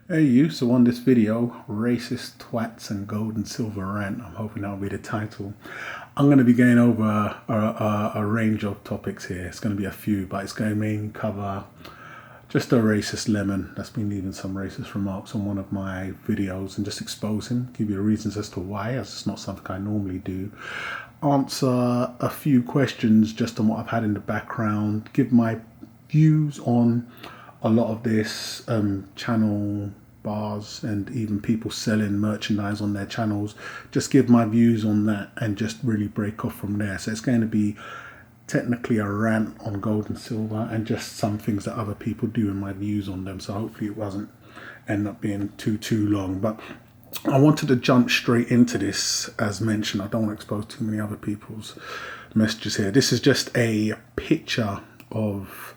Hey you, so on this video, Racist Twats and Gold and Silver Rant, I'm hoping that'll be the title. I'm going to be going over a range of topics here. It's going to be a few, but it's going to mainly cover just a racist lemon that's been leaving some racist remarks on one of my videos and just expose him, give you the reasons as to why, as it's not something I normally do. Answer a few questions just on what I've had in the background, give my views on a lot of this channel bars and even people selling merchandise on their channels, just give my views on that and just really break off from there. So it's going to be technically a rant on gold and silver and just some things that other people do and my views on them. So hopefully it wasn't end up being too long, but I wanted to jump straight into this. As mentioned, I don't want to expose too many other people's messages here. This is just a picture of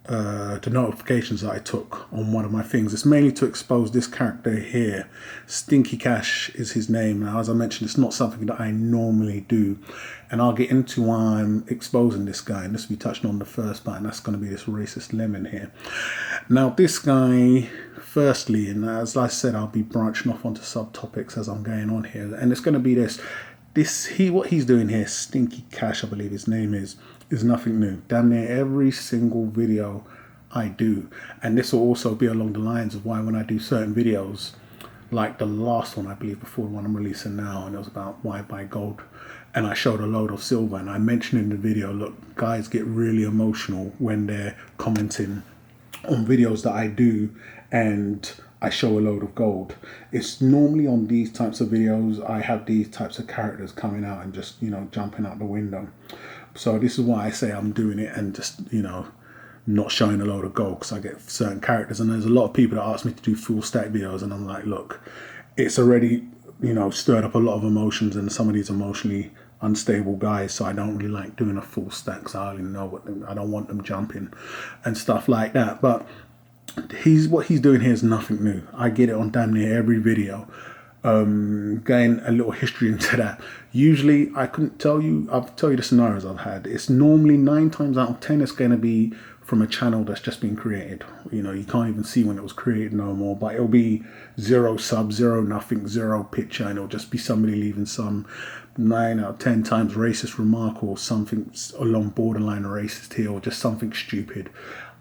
the notifications that I took on one of my things. It's mainly to expose this character here. Stinky Cash is his name. Now, as I mentioned, it's not something that I normally do, and I'll get into why I'm exposing this guy, and this will be touching on the first part, and that's going to be this racist lemon here. Now, this guy, firstly, and as I said, I'll be branching off onto subtopics as I'm going on here, and it's going to be what he's doing here, Stinky Cash, I believe his name is nothing new. Damn near every single video I do, and this will also be along the lines of why when I do certain videos, like the last one I believe before the one I'm releasing now, and it was about why buy gold, and I showed a load of silver, and I mentioned in the video, look, guys get really emotional when they're commenting on videos that I do and I show a load of gold. It's normally on these types of videos I have these types of characters coming out and just, jumping out the window. So this is why I say I'm doing it and just, not showing a load of gold, because I get certain characters, and there's a lot of people that ask me to do full stack videos, and I'm like, look, it's already, stirred up a lot of emotions, and some of these emotionally unstable guys, so I don't really like doing a full stack, so I don't even know I don't want them jumping and stuff like that. But what he's doing here is nothing new. I get it on damn near every video. Going a little history into that. Usually I couldn't tell you, I'll tell you the scenarios I've had. It's normally 9 times out of 10 it's going to be from a channel that's just been created. You can't even see when it was created no more, but it'll be 0 subs, 0 nothing, 0 picture, and it'll just be somebody leaving some 9 out of 10 times racist remark or something along borderline racist here, or just something stupid.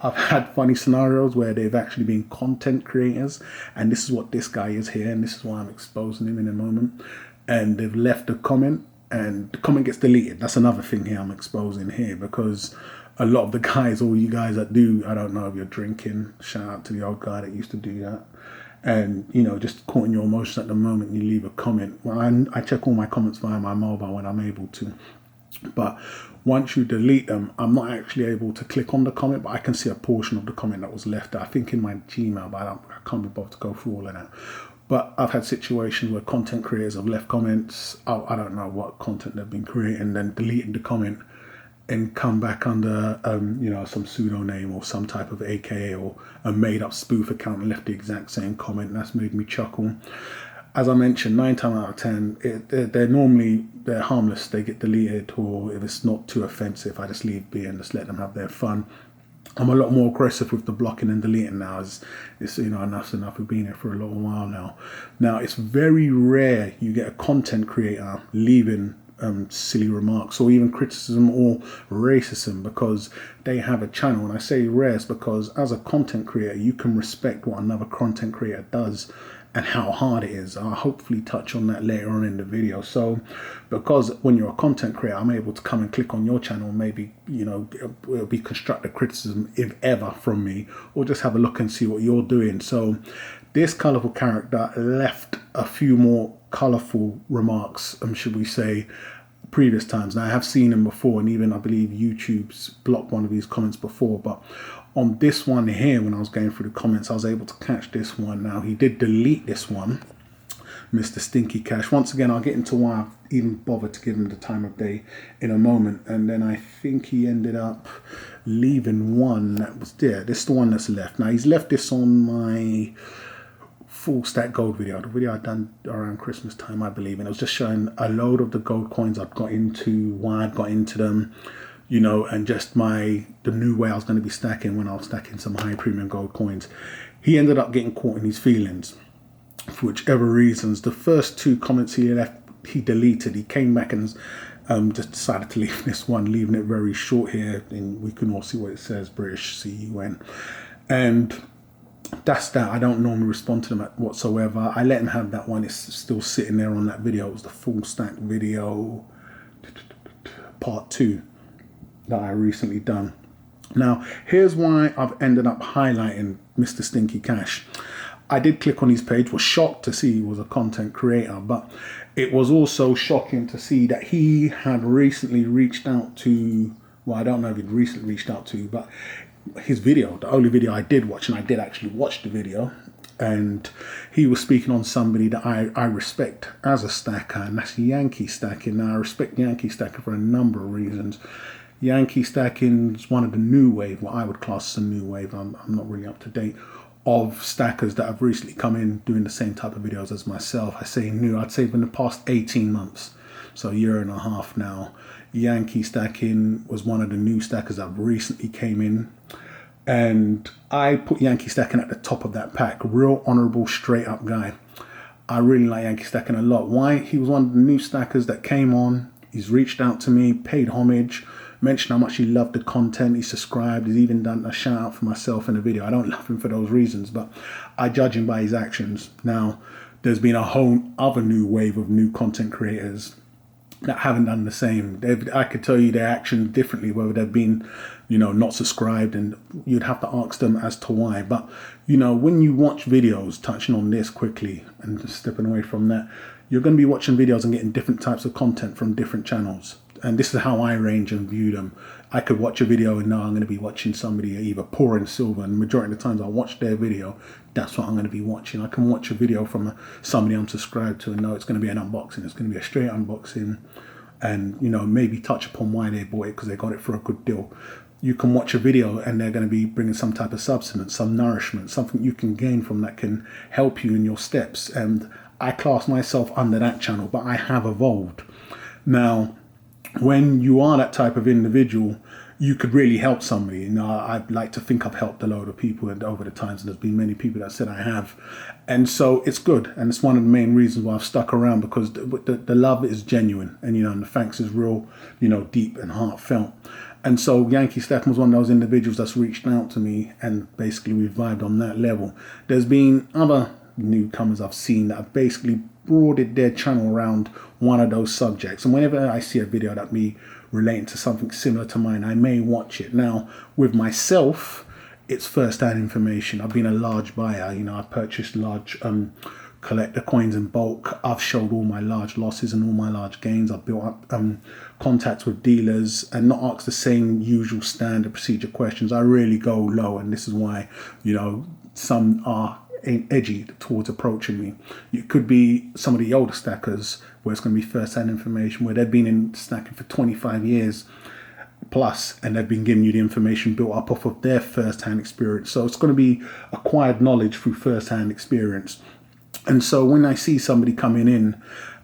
I've had funny scenarios where they've actually been content creators, and this is what this guy is here, and this is why I'm exposing him in a moment. And they've left a comment, and the comment gets deleted. That's another thing here I'm exposing here, because a lot of the guys, all you guys that do, I don't know if you're drinking, shout out to the old guy that used to do that, and just caught in your emotions at the moment, you leave a comment. Well, I check all my comments via my mobile when I'm able to. But once you delete them, I'm not actually able to click on the comment, but I can see a portion of the comment that was left there. I think in my Gmail, but I can't be bothered to go through all of that. But I've had situations where content creators have left comments. I don't know what content they've been creating, then deleted the comment and come back under some pseudonym or some type of AKA or a made up spoof account and left the exact same comment. And that's made me chuckle. As I mentioned, 9 times out of 10, they're harmless. They get deleted, or if it's not too offensive, I just leave be and just let them have their fun. I'm a lot more aggressive with the blocking and deleting now. It's enough's enough. We've been here for a little while now. Now, it's very rare you get a content creator leaving silly remarks or even criticism or racism because they have a channel. And I say rare because as a content creator, you can respect what another content creator does and how hard it is. I'll hopefully touch on that later on in the video. So because when you're a content creator, I'm able to come and click on your channel, maybe it'll be constructive criticism if ever from me, or just have a look and see what you're doing. So this colourful character left a few more colourful remarks, should we say, previous times. Now I have seen him before, and even I believe YouTube's blocked one of these comments before, but on this one here, when I was going through the comments, I was able to catch this one. Now he did delete this one, Mr. Stinky Cash. Once again, I'll get into why I've even bothered to give him the time of day in a moment. And then I think he ended up leaving one that was there. This is the one that's left. Now he's left this on my full stack gold video, the video I'd done around Christmas time, I believe, and it was just showing a load of the gold coins I'd got into, why I'd got into them, you know, and just the new way I was going to be stacking when I was stacking some high premium gold coins. He ended up getting caught in his feelings for whichever reasons. The first 2 comments he left, he deleted. He came back and just decided to leave this one, leaving it very short here. And we can all see what it says, British CUN. And that's that. I don't normally respond to them whatsoever. I let him have that one. It's still sitting there on that video. It was the full stack video part 2 that I recently done. Now, here's why I've ended up highlighting Mr. Stinky Cash. I did click on his page, was shocked to see he was a content creator, but it was also shocking to see that he had recently reached out to, well, I don't know if he'd recently reached out to, but his video, the only video I did watch, and I did actually watch the video, and he was speaking on somebody that I respect as a stacker, and that's Yankee stacking. Now, I respect Yankee stacking for a number of reasons. Yankee stacking is one of the new wave, what I would class as a new wave, I'm not really up to date, of stackers that have recently come in doing the same type of videos as myself. I say new, I'd say in the past 18 months, so a year and a half now. Yankee stacking was one of the new stackers that recently came in, and I put Yankee stacking at the top of that pack. Real honorable, straight up guy. I really like Yankee stacking a lot. Why? He was one of the new stackers that came on. He's reached out to me, paid homage, mentioned how much he loved the content, he subscribed, he's even done a shout out for myself in the video. I don't love him for those reasons, but I judge him by his actions. Now, there's been a whole other new wave of new content creators that haven't done the same. I could tell you their actions differently, whether they've been, you know, not subscribed, and you'd have to ask them as to why. But, you know, when you watch videos, touching on this quickly and just stepping away from that, you're going to be watching videos and getting different types of content from different channels. And this is how I range and view them. I could watch a video and know I'm going to be watching somebody either pouring silver, and the majority of the times I watch their video, that's what I'm going to be watching. I can watch a video from somebody I'm subscribed to and know it's going to be an unboxing. It's going to be a straight unboxing, and, you know, maybe touch upon why they bought it, because they got it for a good deal. You can watch a video and they're going to be bringing some type of substance, some nourishment, something you can gain from that can help you in your steps. And I class myself under that channel, but I have evolved. Now, when you are that type of individual, you could really help somebody. You know, I'd like to think I've helped a load of people over the times, and there's been many people that said I have. And so it's good, and it's one of the main reasons why I've stuck around, because the love is genuine, and, you know, and the thanks is real, you know, deep and heartfelt. And so Yankee Stackham was one of those individuals that's reached out to me, and basically we vibed on that level. There's been other newcomers I've seen that have basically broadened their channel around one of those subjects, and whenever I see a video that me relating to something similar to mine, I may watch it. Now, with myself, it's first-hand information. I've been a large buyer. You know, I've purchased large collector coins in bulk. I've showed all my large losses and all my large gains. I've built up contacts with dealers and not asked the same usual standard procedure questions. I really go low, and this is why, you know, some are edgy towards approaching me. It could be some of the older stackers where it's going to be first-hand information, where they've been in stacking for 25 years plus, and they've been giving you the information built up off of their first-hand experience. So it's going to be acquired knowledge through first-hand experience. And so when I see somebody coming in,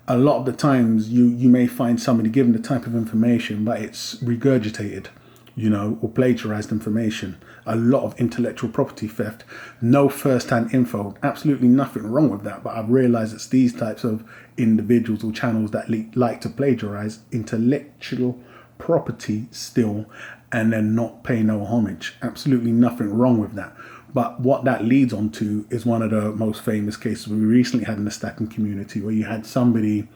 a lot of the times you may find somebody given the type of information, but it's regurgitated, you know, or plagiarized information. A lot of intellectual property theft, no first-hand info, absolutely nothing wrong with that. But I've realized it's these types of individuals or channels that like to plagiarize intellectual property still, and then not pay no homage. Absolutely nothing wrong with that. But what that leads on to is one of the most famous cases we recently had in the stacking community, where you had somebody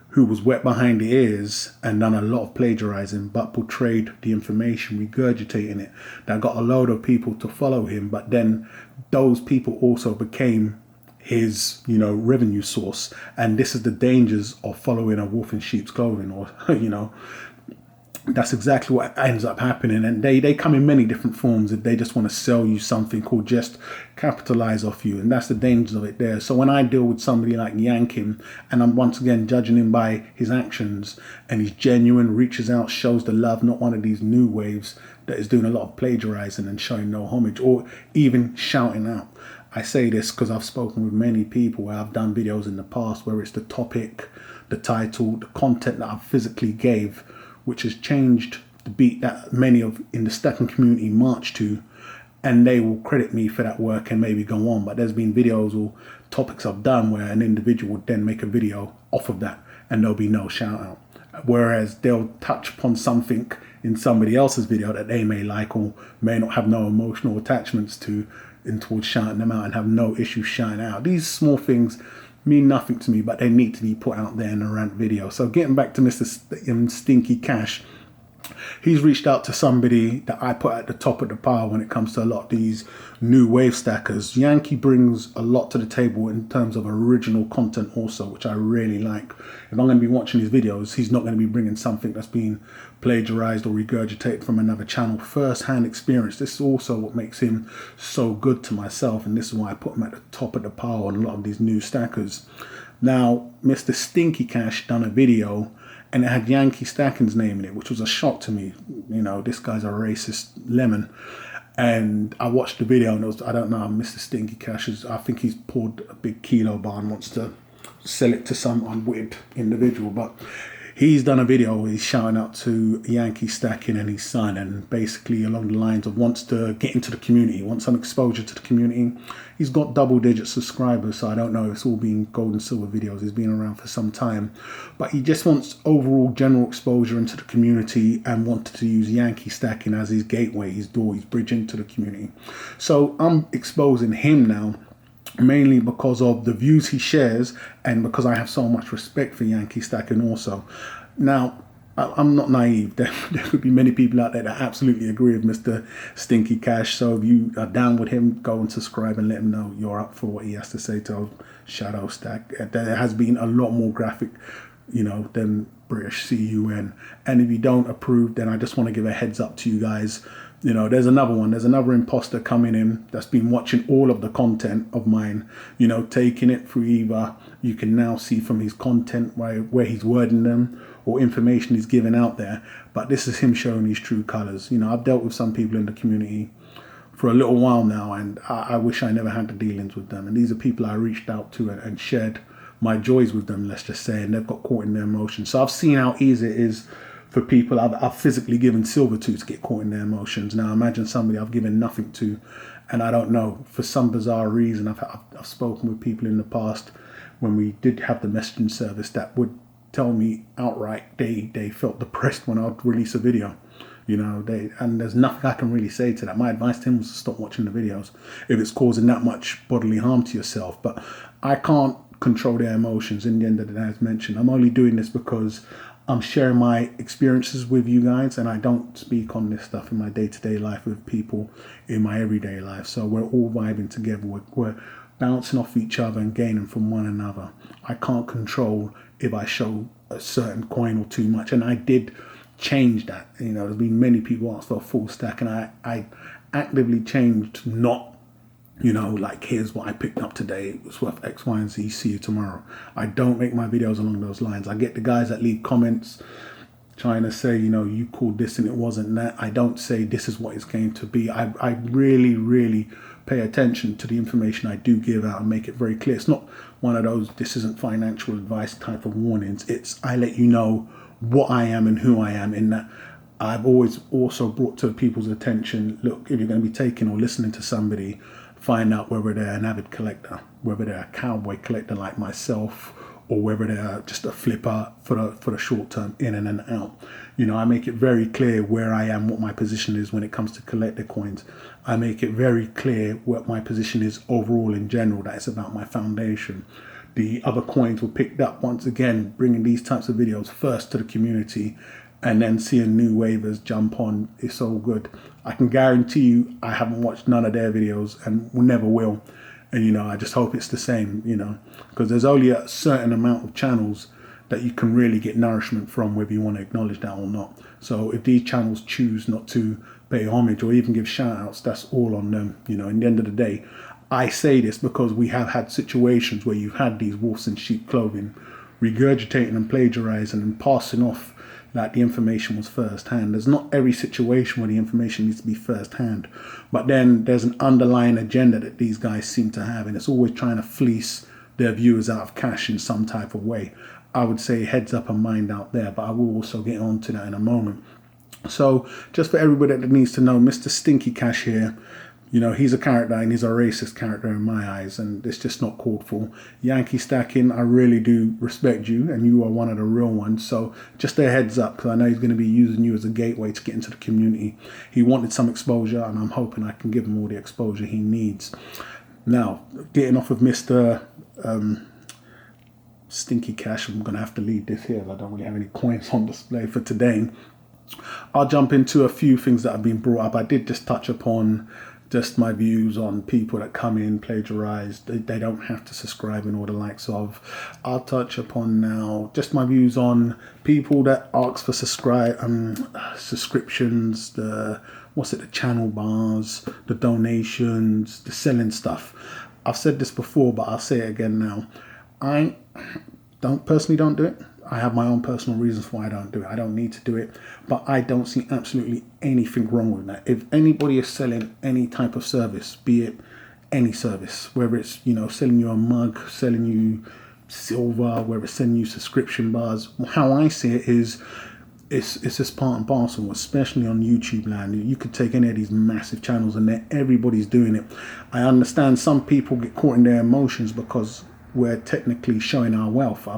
who was wet behind the ears and done a lot of plagiarizing, but portrayed the information, regurgitating it. That got a load of people to follow him, but then those people also became his, you know, revenue source. And this is the dangers of following a wolf in sheep's clothing, or, you know, that's exactly what ends up happening. And they come in many different forms. If they just want to sell you something, or just capitalize off you, and that's the danger of it there. So when I deal with somebody like Yankim, and I'm once again judging him by his actions, and he's genuine, reaches out, shows the love, not one of these new waves that is doing a lot of plagiarizing and showing no homage, or even shouting out. I say this because I've spoken with many people where I've done videos in the past where it's the topic, the title, the content that I physically gave, which has changed the beat that many of in the stacking community march to, and they will credit me for that work and maybe go on. But there's been videos or topics I've done where an individual would then make a video off of that and there'll be no shout out. Whereas they'll touch upon something in somebody else's video that they may like or may not have no emotional attachments to, in towards shouting them out, and have no issue shouting out. These small things mean nothing to me, but they need to be put out there in a rant video. So getting back to Mr. Stinky Cash, he's reached out to somebody that I put at the top of the pile when it comes to a lot of these new wave stackers. Yankee brings a lot to the table in terms of original content also, which I really like. If I'm going to be watching his videos, he's not going to be bringing something that's been plagiarized or regurgitated from another channel. First-hand experience. This is also what makes him so good to myself, and this is why I put him at the top of the pile on a lot of these new stackers. Now, Mr. Stinky Cash done a video and it had Yankee Stacking's name in it, which was a shock to me. You know, this guy's a racist lemon. And I watched the video and it was, I don't know, Mr. Stinky Cash is, I think he's poured a big kilo bar and wants to sell it to some unwitted individual. But he's done a video where he's shouting out to Yankee Stacking and his son, and basically along the lines of wants to get into the community, wants some exposure to the community. He's got double-digit subscribers, so I don't know if it's all been gold and silver videos. He's been around for some time. But he just wants overall general exposure into the community and wanted to use Yankee Stacking as his gateway, his door, his bridge into the community. So I'm exposing him now, mainly because of the views he shares and because I have so much respect for Yankee Stacking also. Now, I'm not naive. There could be many people out there that absolutely agree with Mr. Stinky Cash. So if you are down with him, go and subscribe and let him know you're up for what he has to say to Shadow Stack. There has been a lot more graphic, you know, than British CUN. And if you don't approve, then I just want to give a heads up to you guys. You know, there's another one. There's another imposter coming in that's been watching all of the content of mine, you know, taking it through either you can now see from his content where he's wording them or information he's giving out there. But this is him showing his true colors. You know, I've dealt with some people in the community for a little while now, and I wish I never had the dealings with them. And these are people I reached out to and shared my joys with them, let's just say, and they've got caught in their emotions. So I've seen how easy it is for people I've physically given silver to get caught in their emotions. Now imagine somebody I've given nothing to, and I don't know, for some bizarre reason, I've spoken with people in the past when we did have the messaging service that would tell me outright they felt depressed when I'd release a video. You know, and there's nothing I can really say to that. My advice to him was to stop watching the videos if it's causing that much bodily harm to yourself. But I can't control their emotions. In the end of the day, as mentioned, I'm only doing this because I'm sharing my experiences with you guys, and I don't speak on this stuff in my day-to-day life with people in my everyday life. So we're all vibing together. We're bouncing off each other and gaining from one another. I can't control if I show a certain coin or too much, and I did change that. You know, there's been many people ask for a full stack, and I actively changed, not, you know, like, here's what I picked up today, it's worth X, Y, and Z, see you tomorrow. I don't make my videos along those lines. I get the guys that leave comments trying to say, you know, you called this and it wasn't that. I don't say this is what it's going to be. I really pay attention to the information I do give out and make it very clear. It's not one of those, this isn't financial advice type of warnings. It's, I let you know what I am and who I am, in that I've always also brought to people's attention, look, if you're going to be taking or listening to somebody, find out whether they're an avid collector, whether they're a cowboy collector like myself, or whether they're just a flipper for the short term, in and out. You know, I make it very clear where I am, what my position is when it comes to collector coins. I make it very clear what my position is overall in general, that it's about my foundation. The other coins were picked up, once again, bringing these types of videos first to the community, and then seeing new waivers jump on. It's all good. I can guarantee you I haven't watched none of their videos and never will. And, you know, I just hope it's the same, you know, because there's only a certain amount of channels that you can really get nourishment from, whether you want to acknowledge that or not. So if these channels choose not to pay homage or even give shout outs, that's all on them. You know, in the end of the day, I say this because we have had situations where you've had these wolves in sheep clothing regurgitating and plagiarizing and passing off like the information was first hand. There's not every situation where the information needs to be first hand, but then there's an underlying agenda that these guys seem to have, and it's always trying to fleece their viewers out of cash in some type of way. I would say heads up and mind out there, but I will also get on to that in a moment. So just for everybody that needs to know, Mr. Stinky Cash here, you know, he's a character and he's a racist character in my eyes, and it's just not called for. Yankee Stacking, I really do respect you, and you are one of the real ones. So just a heads up, because I know he's going to be using you as a gateway to get into the community. He wanted some exposure, and I'm hoping I can give him all the exposure he needs. Now, getting off of Mr. Stinky Cash, I'm going to have to leave this here. I don't really have any coins on display for today. I'll jump into a few things that have been brought up. I did just touch upon just my views on people that come in, plagiarize. They don't have to subscribe and all the likes of. I'll touch upon now just my views on people that ask for subscriptions, the channel bars, the donations, the selling stuff. I've said this before, but I'll say it again now. I don't do it. I have my own personal reasons why I don't do it. I don't need to do it, but I don't see absolutely anything wrong with that. If anybody is selling any type of service, be it any service, whether it's, you know, selling you a mug, selling you silver, whether it's selling you subscription bars, how I see it is it's just part and parcel, especially on YouTube land. You could take any of these massive channels and everybody's doing it. I understand some people get caught in their emotions because we're technically showing our wealth. I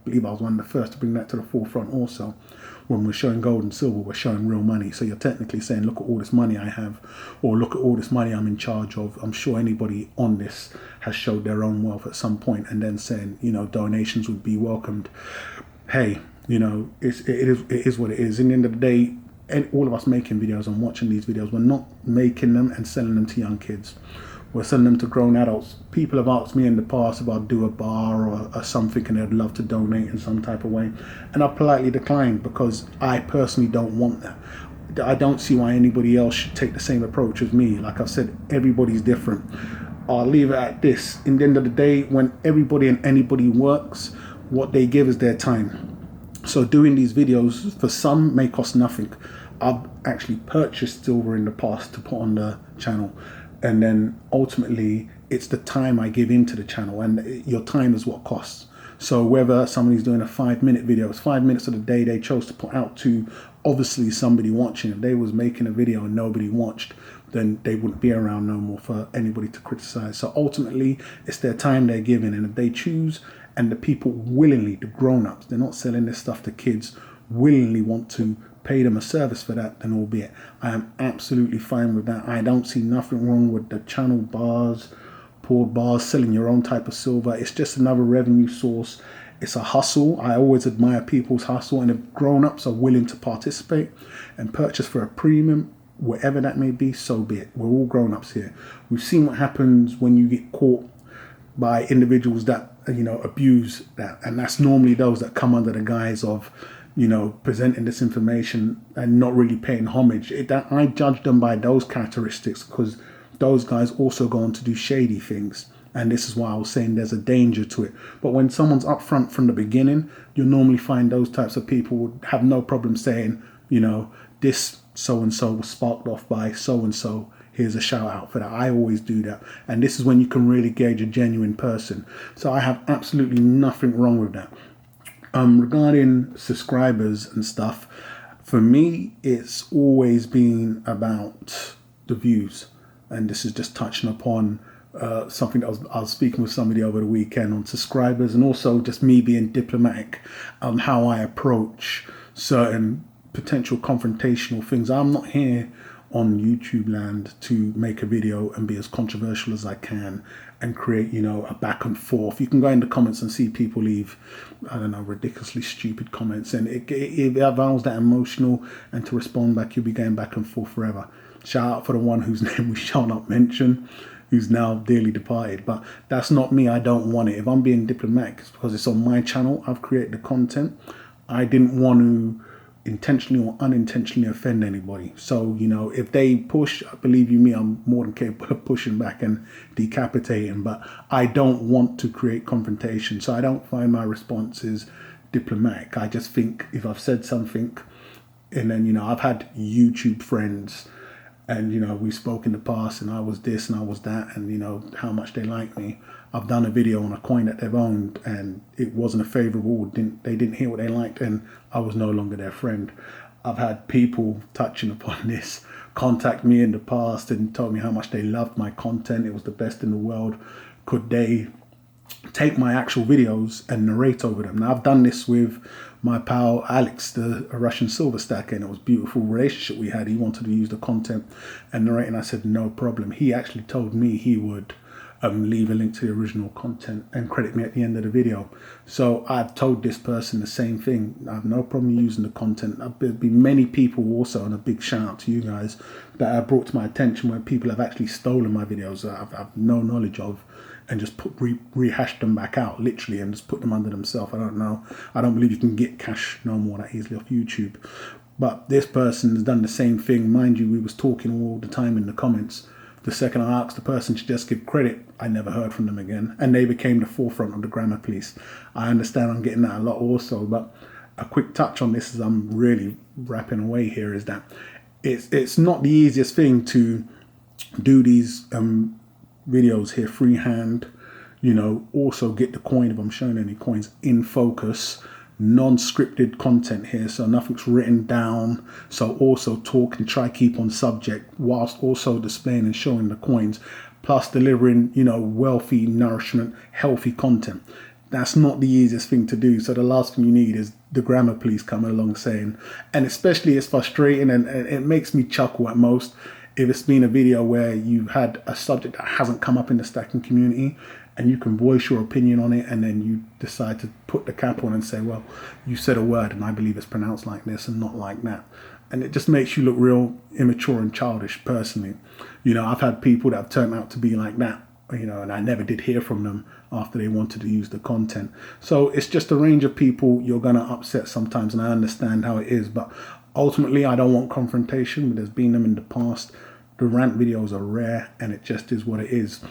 believe I was one of the first to bring that to the forefront also. When we're showing gold and silver, we're showing real money. So you're technically saying, look at all this money I have, or look at all this money I'm in charge of. I'm sure anybody on this has showed their own wealth at some point, and then saying, you know, donations would be welcomed. Hey, you know, it is what it is. In the end of the day, all of us making videos and watching these videos, we're not making them and selling them to young kids. We're sending them to grown adults. People have asked me in the past if I'd do a bar or something and they'd love to donate in some type of way. And I've politely declined because I personally don't want that. I don't see why anybody else should take the same approach as me. Like I've said, everybody's different. I'll leave it at this. In the end of the day, when everybody and anybody works, what they give is their time. So doing these videos, for some, may cost nothing. I've actually purchased silver in the past to put on the channel. And then ultimately, it's the time I give into the channel, and your time is what costs. So whether somebody's doing a 5-minute video, it's 5 minutes of the day they chose to put out to obviously somebody watching. If they was making a video and nobody watched, then they wouldn't be around no more for anybody to criticize. So ultimately, it's their time they're giving. And if they choose, and the people willingly, the grown-ups, they're not selling this stuff to kids, willingly want to pay them a service for that, then albeit I am absolutely fine with that. I don't see nothing wrong with the channel bars, poured bars, selling your own type of silver. It's just another revenue source. It's a hustle. I always admire people's hustle, and if grown-ups are willing to participate and purchase for a premium, whatever that may be, so be it. We're all grown-ups here. We've seen what happens when you get caught by individuals that, you know, abuse that, and that's normally those that come under the guise of, you know, presenting this information and not really paying homage. I judge them by those characteristics because those guys also go on to do shady things. And this is why I was saying there's a danger to it. But when someone's upfront from the beginning, you'll normally find those types of people would have no problem saying, you know, this so-and-so was sparked off by so-and-so. Here's a shout out for that. I always do that. And this is when you can really gauge a genuine person. So I have absolutely nothing wrong with that. Regarding subscribers and stuff, for me, it's always been about the views. And this is just touching upon something that I was speaking with somebody over the weekend on subscribers, and also just me being diplomatic, how I approach certain potential confrontational things. I'm not here on YouTube land to make a video and be as controversial as I can and create, you know, a back and forth. You can go in the comments and see people leave, I don't know, ridiculously stupid comments, and it allows that emotional, and to respond back, you'll be going back and forth forever. Shout out for the one whose name we shall not mention, who's now dearly departed, but that's not me. I don't want it. If I'm being diplomatic, it's because it's on my channel. I've created the content. I didn't want to intentionally or unintentionally offend anybody. So, you know, if they push, believe you me, I'm more than capable of pushing back and decapitating, but I don't want to create confrontation. So I don't find my responses diplomatic. I just think if I've said something, and then, you know, I've had YouTube friends, and, you know, we spoke in the past, and I was this and I was that, and, you know, how much they like me. I've done a video on a coin that they've owned, and it wasn't a favorable, they didn't hear what they liked, and I was no longer their friend. I've had people touching upon this contact me in the past and told me how much they loved my content. It was the best in the world. Could they take my actual videos and narrate over them? Now, I've done this with my pal Alex, the Russian silver stacker, and it was a beautiful relationship we had. He wanted to use the content and narrate, and I said no problem. He actually told me he would leave a link to the original content and credit me at the end of the video. So I've told this person the same thing. I have no problem using the content. There's been many people also, and a big shout out to you guys, that have brought to my attention where people have actually stolen my videos that I've no knowledge of, and just rehashed them back out literally and just put them under themselves. I don't know. I don't believe you can get cash no more that easily off YouTube. But this person has done the same thing. Mind you, we was talking all the time in the comments. The second I asked the person to just give credit, I never heard from them again. And they became the forefront of the grammar police. I understand I'm getting that a lot also, but a quick touch on this as I'm really wrapping away here is that it's not the easiest thing to do these videos here freehand, also get the coin if I'm showing any coins in focus, non-scripted content here, so nothing's written down. So also talk and try keep on subject whilst also displaying and showing the coins, plus delivering, wealthy, nourishment, healthy content. That's not the easiest thing to do. So the last thing you need is the grammar police coming along saying, and especially it's frustrating and it makes me chuckle at most if it's been a video where you've had a subject that hasn't come up in the stacking community and you can voice your opinion on it, and then you decide to put the cap on and say, well, you said a word and I believe it's pronounced like this and not like that. And it just makes you look real immature and childish personally. I've had people that have turned out to be like that, and I never did hear from them after they wanted to use the content. So it's just a range of people you're going to upset sometimes, and I understand how it is. But ultimately, I don't want confrontation, but there's been them in the past. The rant videos are rare, and it just is what it is.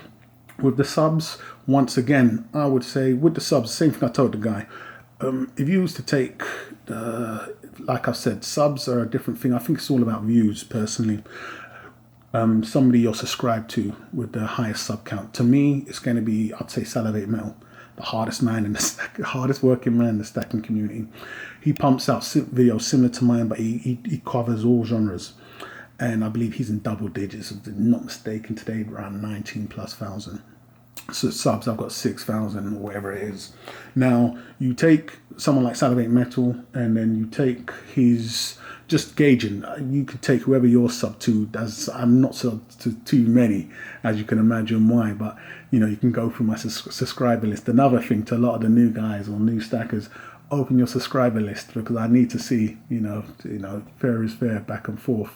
With the subs, once again, I would say with the subs, same thing I told the guy. If you was to take, like I said, subs are a different thing. I think it's all about views, personally. Somebody you're subscribed to with the highest sub count. To me, it's going to be, I'd say, Salivate Metal, the hardest man in the hardest working man in the stacking community. He pumps out videos similar to mine, but he covers all genres. And I believe he's in double digits, if I'm not mistaken, today around 19,000+. So subs, I've got 6,000 or whatever it is. Now, you take someone like Salivate Metal, and then you take his, just gauging, you could take whoever you're sub to. I'm not sub to too many, as you can imagine why, but you can go through my subscriber list. Another thing to a lot of the new guys or new stackers, open your subscriber list, because I need to see, fair is fair, back and forth.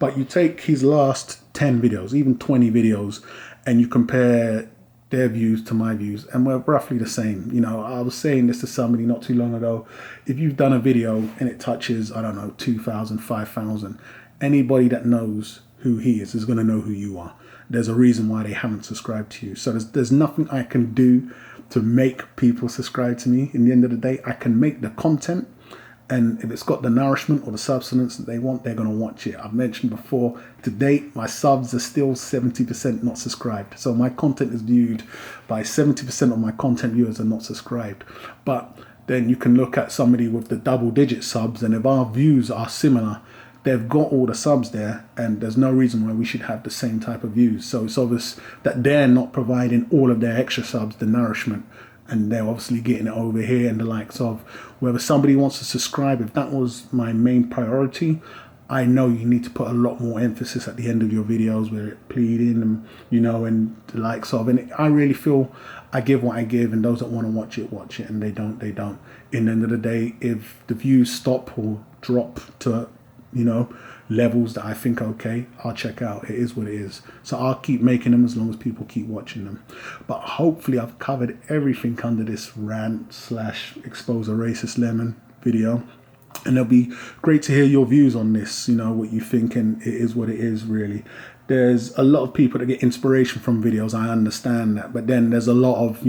But you take his last 10 videos, even 20 videos, and you compare their views to my views, and we're roughly the same. I was saying this to somebody not too long ago. If you've done a video and it touches, 2,000, 5,000, anybody that knows who he is going to know who you are. There's a reason why they haven't subscribed to you. So there's nothing I can do to make people subscribe to me. In the end of the day, I can make the content, and if it's got the nourishment or the substance that they want, they're going to watch it. I've mentioned before, to date, my subs are still 70% not subscribed. So my content is viewed by 70% of my content viewers are not subscribed. But then you can look at somebody with the double digit subs, and if our views are similar, they've got all the subs there, and there's no reason why we should have the same type of views. So it's obvious that they're not providing all of their extra subs, the nourishment, and they're obviously getting it over here and the likes of. Whether somebody wants to subscribe, if that was my main priority, I know you need to put a lot more emphasis at the end of your videos where it pleading and and the likes of. And I really feel I give what I give, and those that want to watch it, and they don't. In the end of the day, if the views stop or drop to levels that I think okay, I'll check out. It is what it is. So I'll keep making them as long as people keep watching them. But hopefully I've covered everything under this rant / expose a racist lemon video. And it'll be great to hear your views on this, what you think, and it is what it is, really. There's a lot of people that get inspiration from videos, I understand that, but then there's a lot of,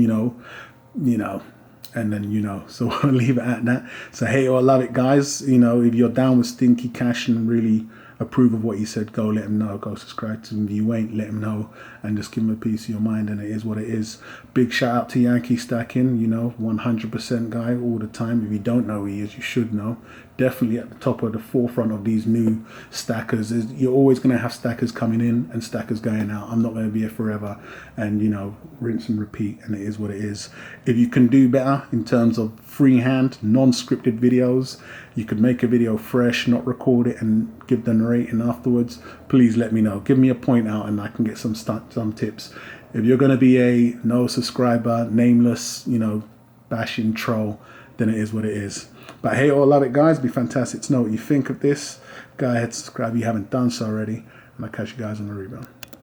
and then so I'll leave it at that. So hate or love it, guys. If you're down with stinky cash and really approve of what he said, go let him know, go subscribe to him. If you ain't, let him know, and just give him a piece of your mind, and it is what it is. Big shout out to Yankee Stacking, 100% guy all the time. If you don't know who he is, you should know. Definitely at the top of the forefront of these new stackers. You're always going to have stackers coming in and stackers going out. I'm not going to be here forever, and rinse and repeat, and it is what it is. If you can do better in terms of freehand, non-scripted videos, you could make a video fresh, not record it and give the narrating afterwards, please let me know. Give me a point out and I can get some tips. If you're going to be a no subscriber, nameless, bashing troll, then it is what it is. But hey, all love it, guys. It'd be fantastic to know what you think of this. Go ahead, subscribe if you haven't done so already, and I'll catch you guys on the rebound.